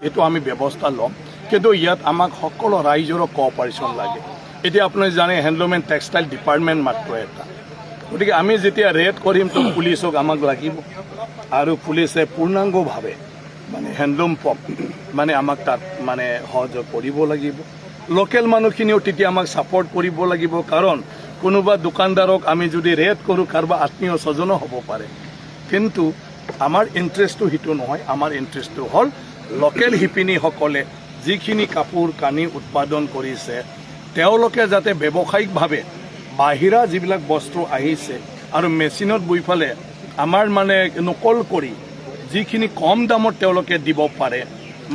এইটো আমি ব্যৱস্থা ল'ম, কিন্তু ইয়াত আমাক সকলো ৰাইজৰ কোঅপাৰেশ্যন লাগে। এতিয়া আপুনি জানে হেণ্ডলুম এণ্ড টেক্সটাইল ডিপাৰ্টমেণ্ট মাত্ৰ এটা, গতিকে আমি যেতিয়া ৰেড কৰিম তো পুলিচক আমাক লাগিব, আৰু পুলিচে পূৰ্ণাংগভাৱে মানে হেণ্ডলুম মানে আমাক তাত মানে সহযোগ কৰিব লাগিব। লোকেল মানুহখিনিও তেতিয়া আমাক ছাপৰ্ট কৰিব লাগিব, কাৰণ কোনোবা দোকানদাৰক আমি যদি ৰেড কৰোঁ কাৰোবাৰ আত্মীয় স্বজনো হ'ব পাৰে, কিন্তু আমাৰ ইণ্টাৰেষ্টটো সেইটো নহয়। আমাৰ ইণ্টাৰেষ্টটো হ'ল লোকেল শিপিনীসকলে যিখিনি কাপোৰ কানি উৎপাদন কৰিছে তেওঁলোকে যাতে ব্যৱসায়িকভাৱে বাহিৰা যিবিলাক বস্তু আহিছে আৰু মেচিনত বৈ পেলে আমাৰ মানে নকল কৰি যিখিনি কম দামত তেওঁলোকে দিব পাৰে,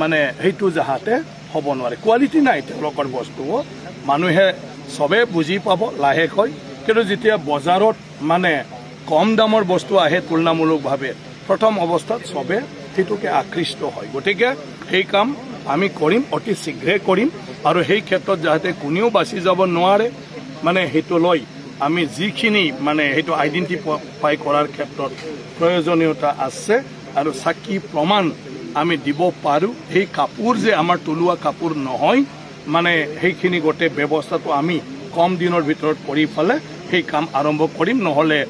মানে সেইটো যাহাতে হ'ব নোৱাৰে। কোৱালিটি নাই তেওঁলোকৰ বস্তুও, মানুহে চবে বুজি পাব লাহেকৈ, কিন্তু যেতিয়া বজাৰত মানে কম দামৰ বস্তু আহে তুলনামূলকভাৱে প্ৰথম অৱস্থাত চবে সেইটোকে আকৃষ্ট হয়। গতিকে সেই কাম আমি কৰিম, অতি শীঘ্ৰে কৰিম, আৰু সেই ক্ষেত্ৰত যাতে কোনেও বাচি যাব নোৱাৰে, মানে সেইটো লৈ আমি যিখিনি মানে সেইটো আইডেণ্টিফাই কৰাৰ ক্ষেত্ৰত প্ৰয়োজনীয়তা আছে আৰু সাক্ষী প্ৰমাণ আমি দিব পাৰোঁ। সেই কাপোৰ যে আমাৰ তলুৱা কাপোৰ নহয়, মানে সেইখিনি গোটেই ব্যৱস্থাটো আমি কম দিনৰ ভিতৰত কৰি পেলাই সেই কাম আৰম্ভ কৰিম। নহ'লে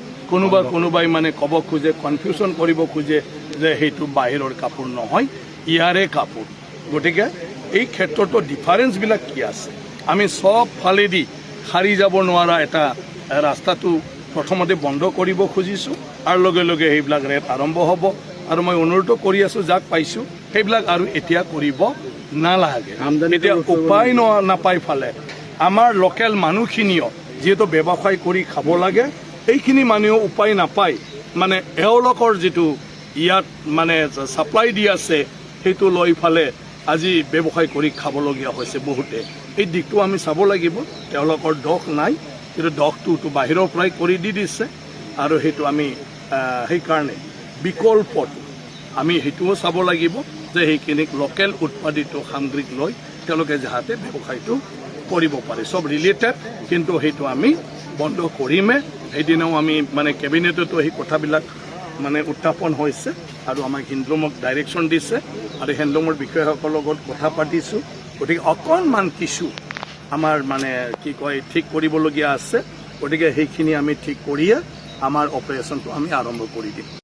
কোনোবাই মানে ক'ব খোজে, কনফিউশ্যন কৰিব খোজে যে সেইটো বাহিৰৰ কাপোৰ নহয়, ইয়াৰে কাপোৰ। গতিকে এই ক্ষেত্ৰতো ডিফাৰেঞ্চবিলাক কি আছে, আমি চব ফালেদি সাৰি যাব নোৱাৰা এটা ৰাস্তাটো প্ৰথমতে বন্ধ কৰিব খুজিছোঁ, আৰু লগে লগে সেইবিলাক ৰেট আৰম্ভ হ'ব। আৰু মই অনুৰোধ কৰি আছোঁ যাক পাইছোঁ সেইবিলাক আৰু এতিয়া কৰিব নালাগে। এতিয়া উপায় নাপাই ফালে আমাৰ লোকেল মানুহখিনিও যিহেতু ব্যৱসায় কৰি খাব লাগে, এইখিনি মানুহেও উপায় নাপায়, মানে এওঁলোকৰ যিটো ইয়াত মানে ছাপ্লাই দি আছে সেইটো লৈ ফালে আজি ব্যৱসায় কৰি খাবলগীয়া হৈছে বহুতে। এই দিশটো আমি চাব লাগিব, তেওঁলোকৰ দোষ নাই, কিন্তু দোষটো বাহিৰৰ পৰাই কৰি দি দিছে, আৰু সেইটো আমি সেইকাৰণে বিকল্পটো আমি সেইটোও চাব লাগিব যে সেইখিনিক লোকেল উৎপাদিত সামগ্ৰীক লৈ তেওঁলোকে যাতে ব্যৱসায়টো কৰিব পাৰে। চব ৰিলেটেড, কিন্তু সেইটো আমি বন্ধ কৰিমে। সেইদিনাও আমি মানে কেবিনেটতো সেই কথাবিলাক মানে উত্থাপন হৈছে, আৰু আমাক হেণ্ডলুমক ডাইৰেকশ্যন দিছে, আৰু হেণ্ডলুমৰ বিষয়াসকলৰ লগত কথা পাতিছোঁ। গতিকে অকণমান কিছু আমাৰ মানে কি কয় ঠিক কৰিবলগীয়া আছে, গতিকে সেইখিনি আমি ঠিক কৰিয়ে আমাৰ অপাৰেশ্যনটো আমি আৰম্ভ কৰি দিম।